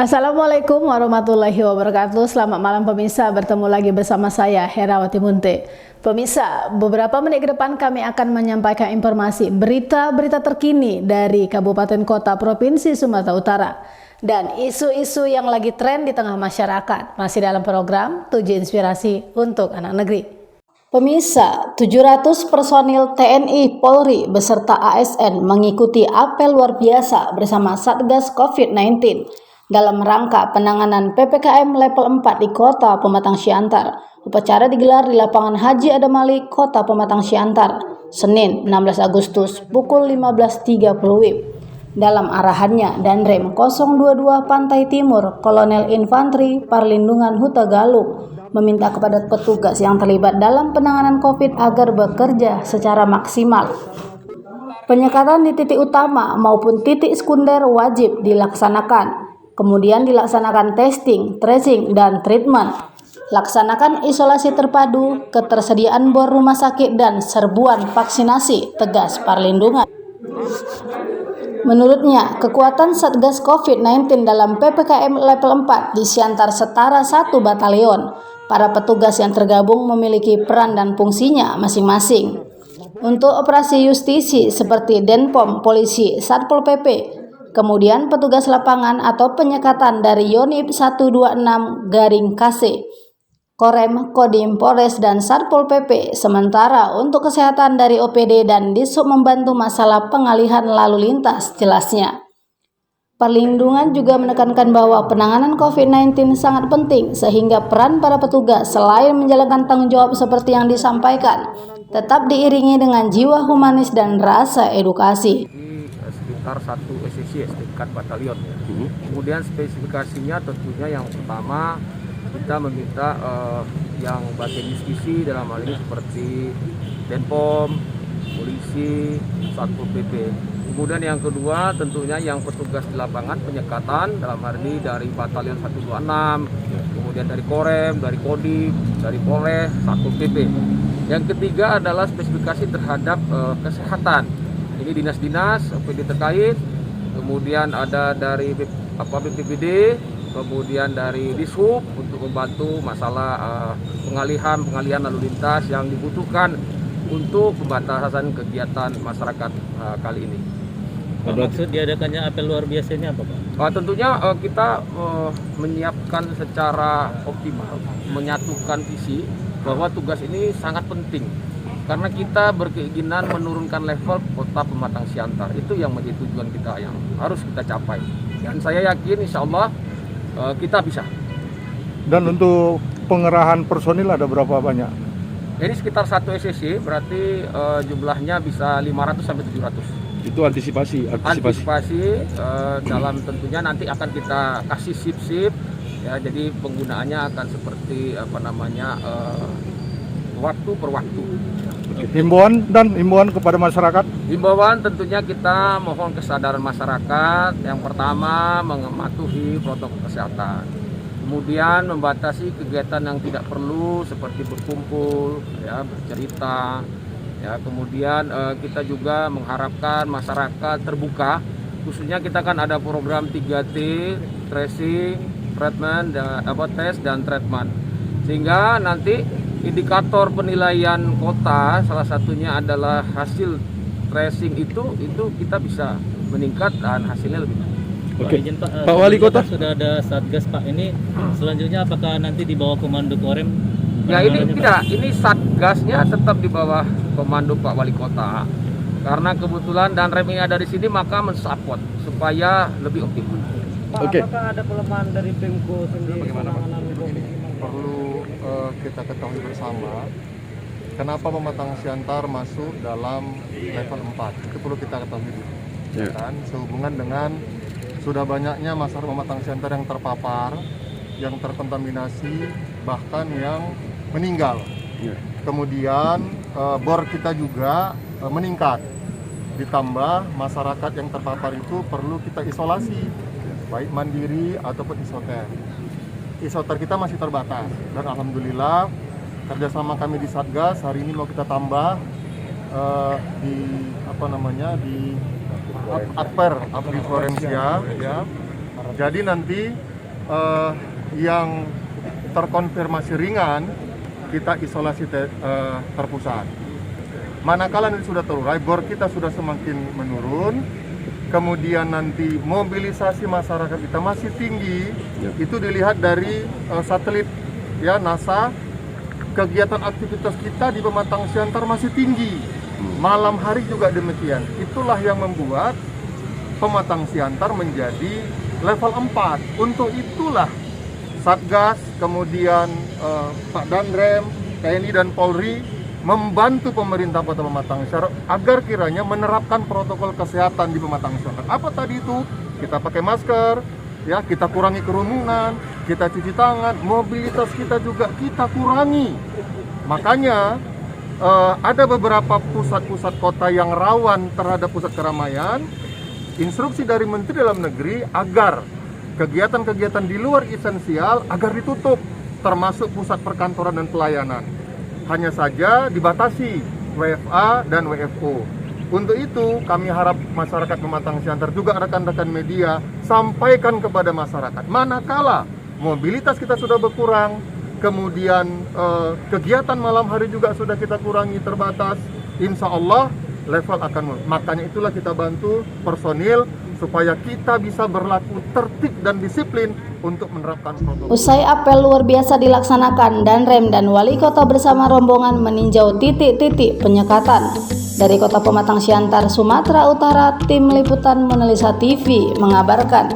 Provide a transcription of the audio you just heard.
Assalamualaikum warahmatullahi wabarakatuh. Selamat malam pemirsa, bertemu lagi bersama saya Herawati Munte. Pemirsa, beberapa menit ke depan kami akan menyampaikan informasi berita-berita terkini dari Kabupaten Kota Provinsi Sumatera Utara dan isu-isu yang lagi tren di tengah masyarakat. Masih dalam program 7 Inspirasi untuk Anak Negeri. Pemirsa, 700 personil TNI Polri beserta ASN mengikuti apel luar biasa bersama Satgas COVID-19 dalam rangka penanganan PPKM level 4 di Kota Pematang Siantar. Upacara digelar di Lapangan Haji Adamali, Kota Pematang Siantar, Senin 16 Agustus pukul 15.30 WIB. Dalam arahannya, Danrem 022 Pantai Timur, Kolonel Infanteri Perlindungan Huta Galung, meminta kepada petugas yang terlibat dalam penanganan COVID agar bekerja secara maksimal. Penyekatan di titik utama maupun titik sekunder wajib dilaksanakan. Kemudian dilaksanakan testing, tracing, dan treatment. Laksanakan isolasi terpadu, ketersediaan bor rumah sakit, dan serbuan vaksinasi, tegas Perlindungan. Menurutnya, kekuatan Satgas COVID-19 dalam PPKM level 4 di Siantar setara 1 batalion. Para petugas yang tergabung memiliki peran dan fungsinya masing-masing. Untuk operasi justisi seperti Denpom, Polisi, Satpol PP, kemudian petugas lapangan atau penyekatan dari Yonif 126-KC, Korem, Kodim, Polres, dan Satpol PP. Sementara untuk kesehatan dari OPD dan Disub membantu masalah pengalihan lalu lintas, jelasnya. Perlindungan juga menekankan bahwa penanganan COVID-19 sangat penting sehingga peran para petugas selain menjalankan tanggung jawab seperti yang disampaikan, tetap diiringi dengan jiwa humanis dan rasa edukasi. Sekitar 1 SSC, tingkat batalion. Kemudian spesifikasinya tentunya yang pertama kita meminta yang bagian justisi dalam hal ini seperti Denpom, Polisi, Satpol PP. Kemudian yang kedua tentunya yang petugas di lapangan penyekatan dalam hal ini dari Batalion 126, kemudian dari Korem, dari Kodim, dari Polres, Satpol PP. Yang ketiga adalah spesifikasi terhadap kesehatan. Ini dinas-dinas, OPD terkait, kemudian ada dari BPBD, kemudian dari Dishub untuk membantu masalah pengalihan lalu lintas yang dibutuhkan untuk pembatasan kegiatan masyarakat kali ini. Maksud diadakannya apel luar biasa ini apa, Pak? Tentunya kita menyiapkan secara optimal, menyatukan visi bahwa tugas ini sangat penting. Karena kita berkeinginan menurunkan level Kota Pematang Siantar. Itu yang menjadi tujuan kita yang harus kita capai. Dan saya yakin insya Allah kita bisa. Dan untuk pengerahan personil ada berapa banyak? Ini sekitar 1 SSC, berarti jumlahnya bisa 500 sampai 700. Itu antisipasi dalam tentunya nanti akan kita kasih sip-sip ya, jadi penggunaannya akan seperti waktu per waktu. Himbauan kepada masyarakat. Himbauan tentunya kita mohon kesadaran masyarakat. Yang pertama mematuhi protokol kesehatan. Kemudian membatasi kegiatan yang tidak perlu seperti berkumpul, ya, bercerita. Ya, kemudian kita juga mengharapkan masyarakat terbuka. Khususnya kita kan ada program 3T, tracing, treatment, tes dan treatment. Sehingga nanti indikator penilaian kota salah satunya adalah hasil tracing itu kita bisa meningkat dan hasilnya lebih baik. Oke. Pak Wali Kota sudah ada Satgas, Pak. Ini selanjutnya apakah nanti di bawah komando Korem? Ya ini tidak, ini Satgasnya tetap di bawah komando Pak Wali Kota. Karena kebetulan dan rem ini ada di sini maka mensupport supaya lebih optimal. Pak, apakah ada kelemahan dari Pemko sendiri? Bagaimana, Pak? Perlu kita ketahui bersama kenapa Pematang Siantar masuk dalam level 4. Itu perlu kita ketahui dulu. Ya. Kan? Sehubungan dengan sudah banyaknya masyarakat Pematang Siantar yang terpapar, yang terkontaminasi, bahkan yang meninggal. Ya. Kemudian bor kita juga meningkat. Ditambah masyarakat yang terpapar itu perlu kita isolasi, baik mandiri ataupun isoter. Isoter kita masih terbatas dan alhamdulillah kerjasama kami di Satgas hari ini mau kita tambah di Adper Apri Florencia ya. Jadi nanti yang terkonfirmasi ringan kita isolasi terpusat. Manakala nanti sudah terurai, bor kita sudah semakin menurun, kemudian nanti mobilisasi masyarakat kita masih tinggi, itu dilihat dari satelit ya NASA, kegiatan aktivitas kita di Pematang Siantar masih tinggi, malam hari juga demikian. Itulah yang membuat Pematang Siantar menjadi level 4. Untuk itulah Satgas, kemudian Pak Danrem, TNI dan Polri membantu pemerintah Kota Pematang Siantar agar kiranya menerapkan protokol kesehatan di Pematang Siantar. Apa tadi itu? Kita pakai masker, ya, kita kurangi kerumunan, kita cuci tangan, mobilitas kita juga kita kurangi. Makanya ada beberapa pusat-pusat kota yang rawan terhadap pusat keramaian. Instruksi dari Menteri Dalam Negeri agar kegiatan-kegiatan di luar esensial agar ditutup, termasuk pusat perkantoran dan pelayanan. Hanya saja dibatasi WFA dan WFO. Untuk itu kami harap masyarakat Pematang Siantar juga rekan-rekan media sampaikan kepada masyarakat. Manakala mobilitas kita sudah berkurang, kemudian kegiatan malam hari juga sudah kita kurangi terbatas, insya Allah level akan menurun. Makanya itulah kita bantu personil supaya kita bisa berlaku tertib dan disiplin untuk menerapkan protokol. Usai apel luar biasa dilaksanakan, Danrem dan Wali Kota bersama rombongan meninjau titik-titik penyekatan. Dari Kota Pematang Siantar, Sumatera Utara, Tim Liputan Monalisa TV mengabarkan.